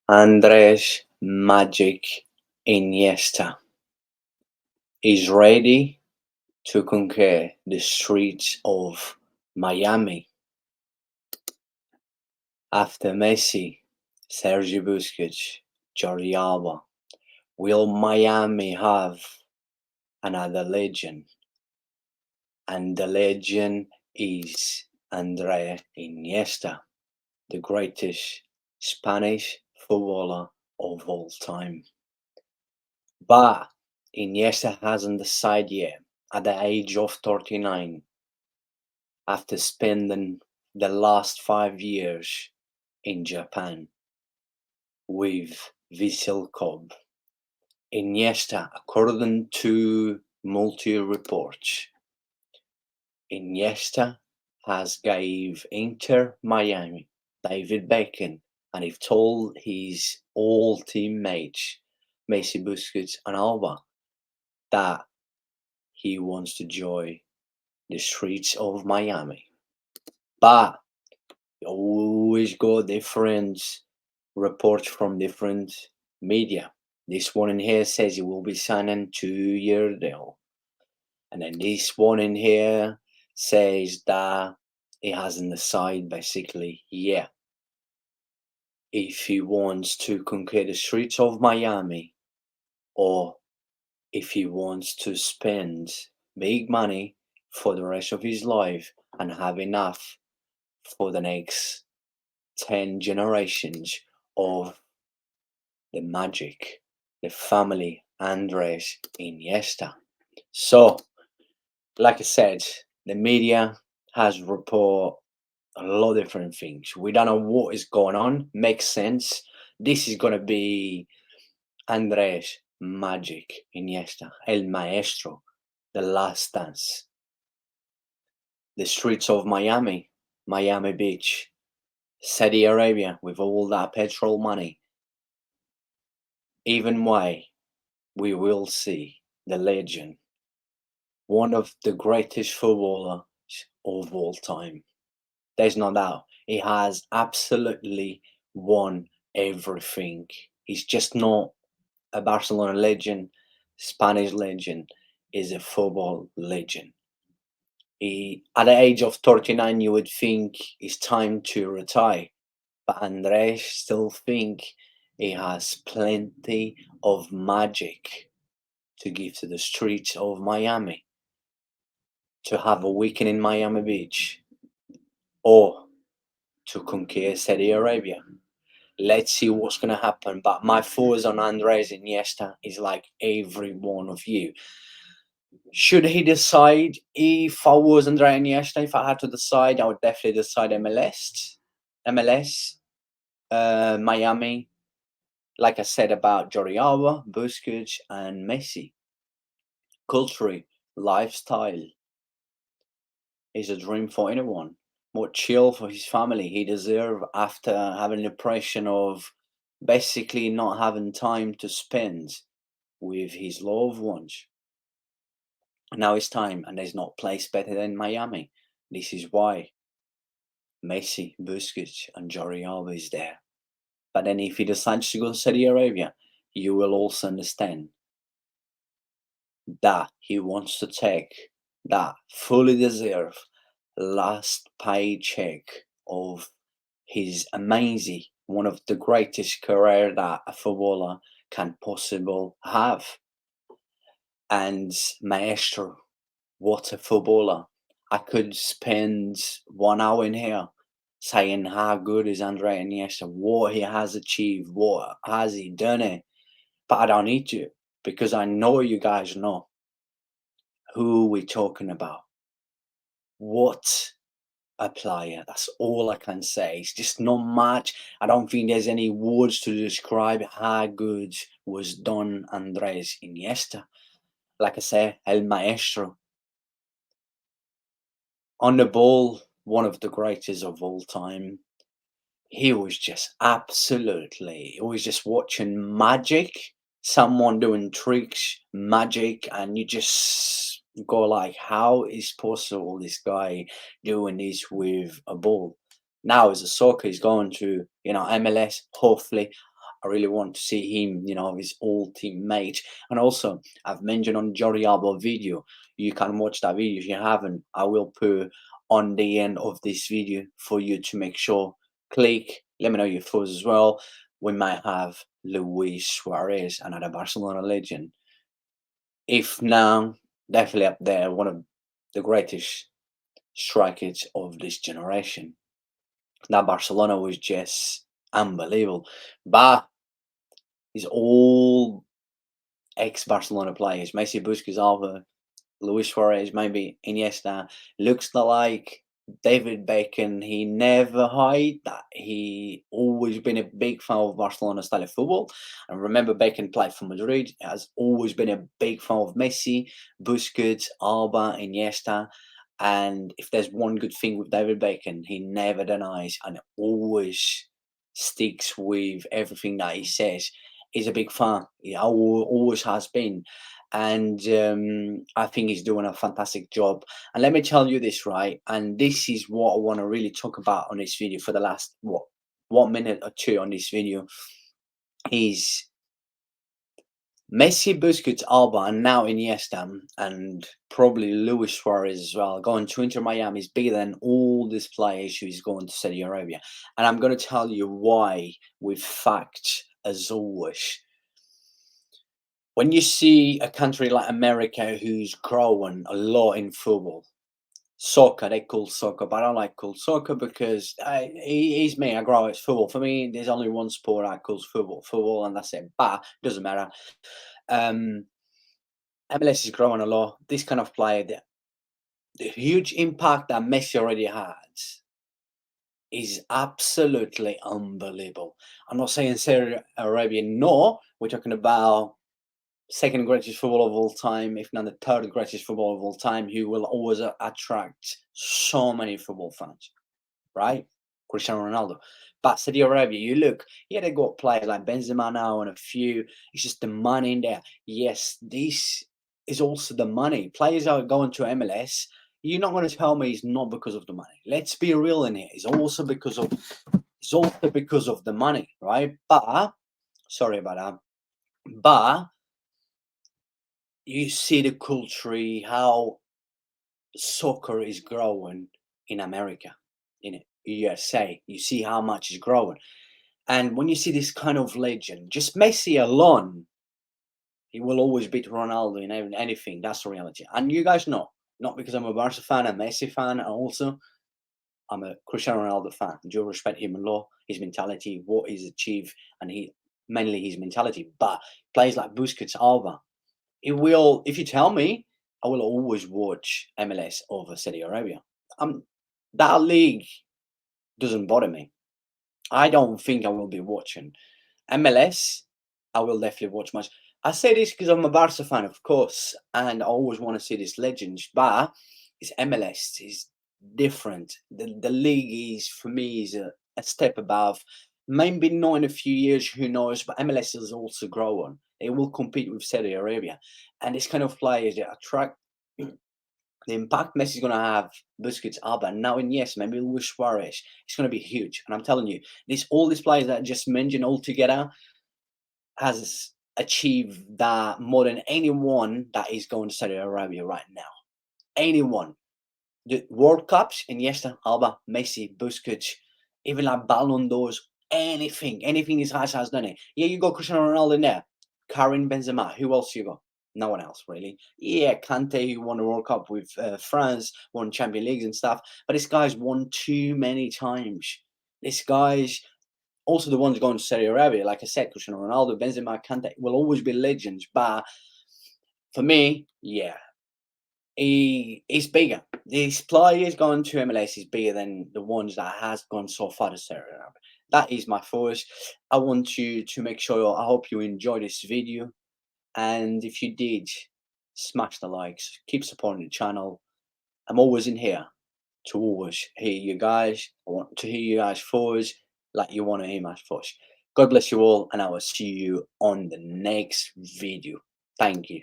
Andrés Magic Iniesta is ready to conquer the streets of Miami. After Messi, Sergio Busquets, Jordi Alba, will Miami have another legend? And the legend is Andrés Iniesta, the greatest Spanish footballer of all time. But Iniesta hasn't decided yet. At the age of 39, after spending the last 5 years in Japan with Vissel Kobe, Iniesta, according to multi reports, Iniesta has gave Inter Miami David Beckham and he told his all teammates Messi, Busquets and Alba that he wants to join the streets of Miami. But you always got different reports from different media. This one in here says he will be signing 2-year deal. And then this one in here says that he hasn't decided basically yet if he wants to conquer the streets of Miami or if he wants to spend big money for the rest of his life and have enough for the next 10 generations of the magic, the family Andrés Iniesta. So, like I said, the media has report a lot of different things. We don't know what is going on. Makes sense. This is gonna be Andrés Magic Iniesta, El Maestro, the last dance. The streets of Miami, Miami Beach, Saudi Arabia with all that petrol money. Even why we will see the legend, one of the greatest footballers of all time. There's no doubt. He has absolutely won everything. He's just not a Barcelona legend, Spanish legend, is a football legend. He, at the age of 39, you would think it's time to retire, but Andrés still think he has plenty of magic to give to the streets of Miami, to have a weekend in Miami Beach, or to conquer Saudi Arabia. Let's see what's going to happen. But my thoughts on Andrés Iniesta is like every one of you. Should he decide, if I was Andrés Iniesta, if I had to decide, I would definitely decide MLS, Miami. Like I said about Jordi Alba, Busquets, and Messi. Culture, lifestyle is a dream for anyone. More chill for his family. He deserves after having the impression of basically not having time to spend with his loved ones. Now it's time, and there's not place better than Miami. This is why Messi, Busquets, and Jordi Alba is there. But then if he decides to go to Saudi Arabia, you will also understand that he wants to take that fully deserved last paycheck of his amazing, one of the greatest career that a footballer can possibly have. And Maestro, what a footballer. I could spend 1 hour in here saying how good is Andrés Iniesta, what he has achieved, what has he done it. But I don't need to, because I know you guys know who we're talking about. What a player. That's all I can say. It's just not much. I don't think there's any words to describe how good was Don Andrés Iniesta. Like I say, El Maestro. On the ball, one of the greatest of all time. He was just absolutely, he was just watching magic, someone doing tricks, magic, and you just go like, how is possible this guy doing this with a ball? Now as a soccer, he's going to, MLS, hopefully. I really want to see him, his old teammate. And also, I've mentioned on Jordi Alba video, you can watch that video if you haven't. I will put on the end of this video for you to make sure. Click, let me know your thoughts as well. We might have Luis Suarez, another Barcelona legend. If now, definitely up there, one of the greatest strikers of this generation. That Barcelona was just unbelievable. But it's all ex-Barcelona players. Messi, Busquets, Alba, Luis Suarez, maybe Iniesta. Looks like David Beckham. He never hide that he always been a big fan of Barcelona style of football. And remember, Beckham played for Madrid. Has always been a big fan of Messi, Busquets, Alba, Iniesta. And if there's one good thing with David Beckham, he never denies and always sticks with everything that he says. He's a big fan. He always has been. And I think he's doing a fantastic job. And let me tell you this, right? And this is what I want to really talk about on this video for the last, 1 minute or two on this video is Messi, Busquets, Alba, and now Iniesta, and probably Luis Suarez as well. Going to Inter Miami is bigger than all these players who's going to Saudi Arabia. And I'm going to tell you why with facts as always. When you see a country like America who's growing a lot in football, soccer, they call soccer, but I don't like call soccer because he's me. I grow up it's football. For me, there's only one sport I call football, and that's it. But doesn't matter. Um, MLS is growing a lot. This kind of player, the huge impact that Messi already had is absolutely unbelievable. I'm not saying Saudi Arabia, no. We're talking about second greatest football of all time, if not the third greatest football of all time, who will always attract so many football fans, right? Cristiano Ronaldo. But Saudi Arabia, you look, yeah, they got players like Benzema now and a few. It's just the money in there. Yes, this is also the money. Players are going to MLS. You're not going to tell me it's not because of the money. Let's be real in here. It's also because of the money, right? But sorry about that. But you see the culture, how soccer is growing in America, in USA. You see how much it's growing. And when you see this kind of legend, just Messi alone, he will always beat Ronaldo in anything. That's the reality. And you guys know, not because I'm a Barca fan, a Messi fan, and also I'm a Cristiano Ronaldo fan. Do respect him a lot, his mentality, what he's achieved, and mainly his mentality. But players like Busquets, Alba, it will. If you tell me, I will always watch MLS over Saudi Arabia. That league doesn't bother me. I don't think I will be watching MLS. I will definitely watch much. I say this because I'm a Barca fan, of course, and I always want to see these legends. But it's MLS is different. The league is for me is a step above. Maybe not in a few years, who knows? But MLS is also growing. It will compete with Saudi Arabia, and this kind of players that attract the impact Messi is going to have, Busquets, Alba, and now in yes, maybe Luis Suarez, it's going to be huge. And I'm telling you, all these players that I just mentioned all together has achieved that more than anyone that is going to Saudi Arabia right now. Anyone. The World Cups, Iniesta, Alba, Messi, Busquets, even like Ballon d'Ors, anything these guys has done it. Yeah, you got Cristiano Ronaldo in there, Karim Benzema. Who else you got? No one else really. Yeah, Kante, who won the World Cup with France, won Champions Leagues and stuff. But this guy's won too many times. This guy's also the ones going to Saudi Arabia. Like I said, Cristiano Ronaldo, Benzema, Kante will always be legends. But for me, yeah, he's bigger. This players going to MLS is bigger than the ones that has gone so far to Saudi Arabia. That is my thoughts. I want you to make sure. I hope you enjoyed this video. And if you did, smash the likes, keep supporting the channel. I'm always in here to always hear you guys. I want to hear you guys' thoughts like you want to hear my thoughts. God bless you all, and I will see you on the next video. Thank you.